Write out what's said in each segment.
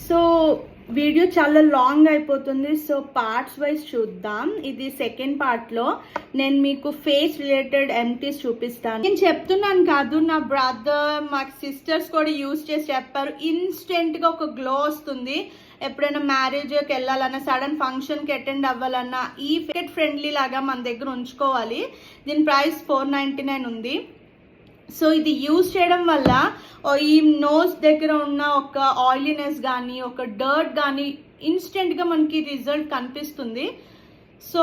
So video చాలా long అయిపోతుంది. So parts wise చూద్దాం. ఇది సెకండ్ పార్ట్లో నేను మీకు ఫేస్ రిలేటెడ్ ఎంటీస్ చూపిస్తాను. నేను చెప్తున్నాను కాదు, నా బ్రదర్ మా సిస్టర్స్ కూడా యూజ్ చేసి చెప్పారు. ఇన్స్టెంట్గా ఒక గ్లో వస్తుంది. ఎప్పుడైనా మ్యారేజ్కి వెళ్ళాలన్నా, సడన్ ఫంక్షన్కి అటెండ్ అవ్వాలన్నా ఈ ఫిట్ ఫ్రెండ్లీ లాగా మన దగ్గర ఉంచుకోవాలి. దీని ప్రైస్ $4.99 ఉంది. సో ఇది యూజ్ చేయడం వల్ల ఈ నోస్ దగ్గర ఉన్న ఒక ఆయిలీనెస్ కానీ, ఒక డర్ట్ కానీ ఇన్స్టెంట్గా మనకి రిజల్ట్ కనిపిస్తుంది. So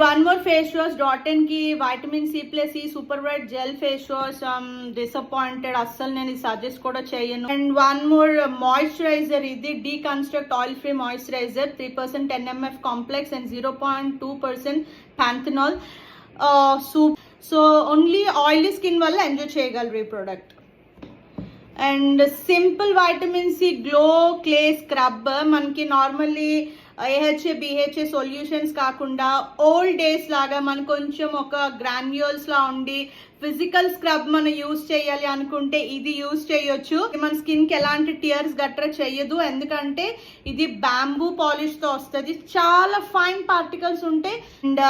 one more face wash, డాటెన్కి vitamin C+E super white gel face wash. Disappointed, అస్సలు నేను ఇది సజెస్ట్ కూడా చేయను. అండ్ వన్ మోర్ మాయిశ్చరైజర్, ఇది deconstruct oil free moisturiser, 3% NMF complex and 0.2% panthenol. So only oily skin వల్ల enjoy చేయగలరు ఈ product. And simple vitamin C glow clay scrub, మనకి నార్మల్లీ AHA BHA సొల్యూషన్స్ కాకుండా ఓల్డ్ డేస్ లాగా మనకు కొంచెం ఒక గ్రాన్యూల్స్ లా ఉండి ఫిజికల్ స్క్రబ్ మనం యూజ్ చేయాలి అనుకుంటే ఇది యూజ్ చేయొచ్చు. మన స్కిన్ కి ఎలాంటి టియర్స్ గట్రా చెయ్యదు, ఎందుకంటే ఇది బ్యాంబూ పాలిష్ తో వస్తుంది. చాలా ఫైన్ పార్టికల్స్ ఉంటాయి. అండ్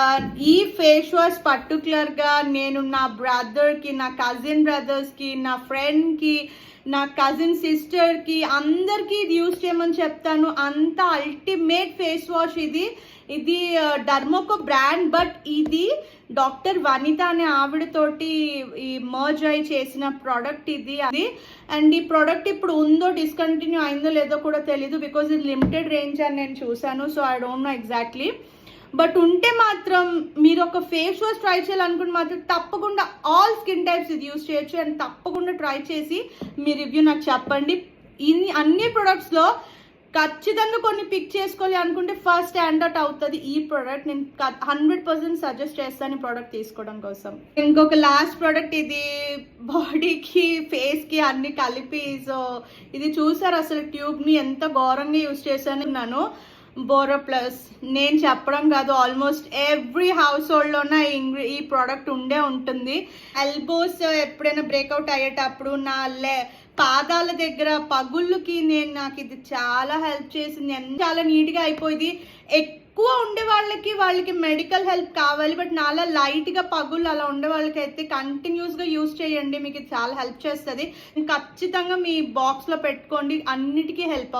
ఈ ఫేస్ వాష్ పర్టికులర్ గా నేను నా బ్రదర్ కి, నా కజిన్ బ్రదర్స్ కి, నా ఫ్రెండ్ కి, నా కజిన్ సిస్టర్ కి, అందరికి ఇది యూజ్ చేయమని చెప్తాను. అంత అల్టిమేట్ ఫేస్ వాష్ ఇది. ఇది డర్మోకో బ్రాండ్, బట్ ఇది డాక్టర్ వనిత అనే ఆవిడతోటి ఈ మర్జ్ అయి చేసిన ప్రోడక్ట్ ఇది. అది అండ్ ఈ ప్రోడక్ట్ ఇప్పుడు ఉందో డిస్కంటిన్యూ అయిందో లేదో కూడా తెలీదు, బికాజ్ ఇది లిమిటెడ్ రేంజ్ అని నేను చూసాను. So I don't know exactly, but ఉంటే మాత్రం మీరు ఒక ఫేస్ వాష్ ట్రై చేయాలనుకుంటే మాత్రం తప్పకుండా ఆల్ స్కిన్ టైప్స్ ఇది యూజ్ చేయొచ్చు. అండ్ తప్పకుండా ట్రై చేసి మీ రివ్యూ నాకు చెప్పండి. అన్ని ప్రొడక్ట్స్లో ఖచ్చితంగా కొన్ని పిక్ చేసుకోవాలి అనుకుంటే ఫస్ట్ స్టాండర్డ్ అవుతుంది ఈ ప్రోడక్ట్. నేను 100% సజెస్ట్ చేస్తాను ఈ ప్రోడక్ట్ తీసుకోవడం కోసం. ఇంకొక లాస్ట్ ప్రోడక్ట్, ఇది బాడీకి ఫేస్కి అన్ని కలిపి. సో ఇది చూసారు అసలు ట్యూబ్ని ఎంత ఘోరంగా యూజ్ చేశాను. బోరో ప్లస్, నేను చెప్పడం కాదు, ఆల్మోస్ట్ ఎవ్రీ హౌస్ హోల్డ్లోనే ఈ ప్రోడక్ట్ ఉండే ఉంటుంది. ఎల్బోస్ ఎప్పుడైనా బ్రేక్అవుట్ అయ్యేటప్పుడు, నా పాదాల దగ్గర పగుళ్ళకి నాకు ఇది చాలా హెల్ప్ చేసింది. చాలా నీట్గా అయిపోయింది. ఎక్కువ ఉండే వాళ్ళకి మెడికల్ హెల్ప్ కావాలి, బట్ నాలా లైట్గా పగుళ్ళు అలా ఉండే వాళ్ళకైతే కంటిన్యూస్గా యూజ్ చేయండి, మీకు చాలా హెల్ప్ చేస్తుంది. ఖచ్చితంగా మీ బాక్స్లో పెట్టుకోండి, అన్నిటికీ హెల్ప్ అవుతుంది.